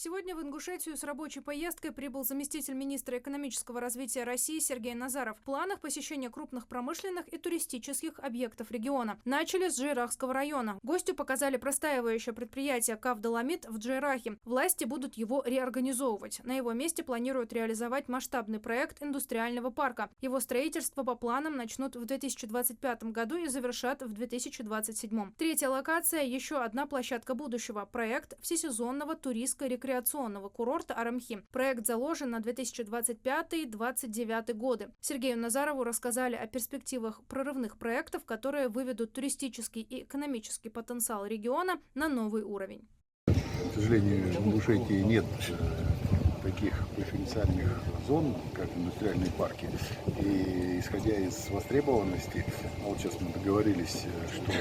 Сегодня в Ингушетию с рабочей поездкой прибыл заместитель министра экономического развития России Сергей Назаров. В планах посещения крупных промышленных и туристических объектов региона. Начали с Джейрахского района. Гостю показали простаивающее предприятие «Кавдоламид» в Джейрахе. Власти будут его реорганизовывать. На его месте планируют реализовать масштабный проект индустриального парка. Его строительство по планам начнут в 2025 году и завершат в 2027. Третья локация – еще одна площадка будущего. Проект всесезонного туристско-рекреационного курорта Арамхи. Проект заложен на 2025-2029 годы. Сергею Назарову рассказали о перспективах прорывных проектов, которые выведут туристический и экономический потенциал региона на новый уровень. К сожалению, в Ингушетии нет таких преференциальных зон, как индустриальные парки. И исходя из востребованности, вот сейчас мы договорились, что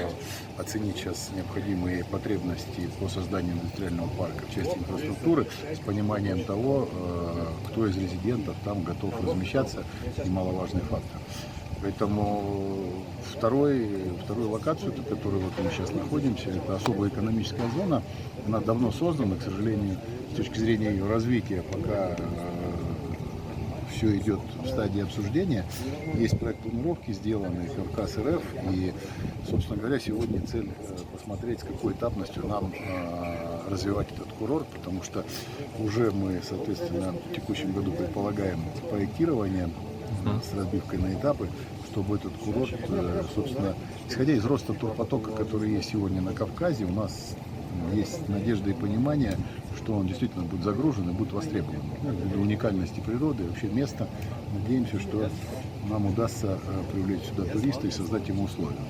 оценить сейчас необходимые потребности по созданию индустриального парка в части инфраструктуры с пониманием того, кто из резидентов там готов размещаться, немаловажный фактор. Поэтому вторую локацию, в которой вот мы сейчас находимся, это особая экономическая зона. Она давно создана, к сожалению, с точки зрения ее развития, пока все идет в стадии обсуждения. Есть проект планировки, сделанный Кавказ РФ, и, собственно говоря, сегодня цель посмотреть, с какой этапностью нам развивать этот курорт, потому что уже мы, соответственно, в текущем году предполагаем проектирование с разбивкой на этапы, чтобы этот курорт, собственно, исходя из роста турпотока, который есть сегодня на Кавказе, у нас есть надежда и понимание, что он действительно будет загружен и будет востребован. Ввиду уникальности природы, вообще места, надеемся, что нам удастся привлечь сюда туриста и создать ему условия.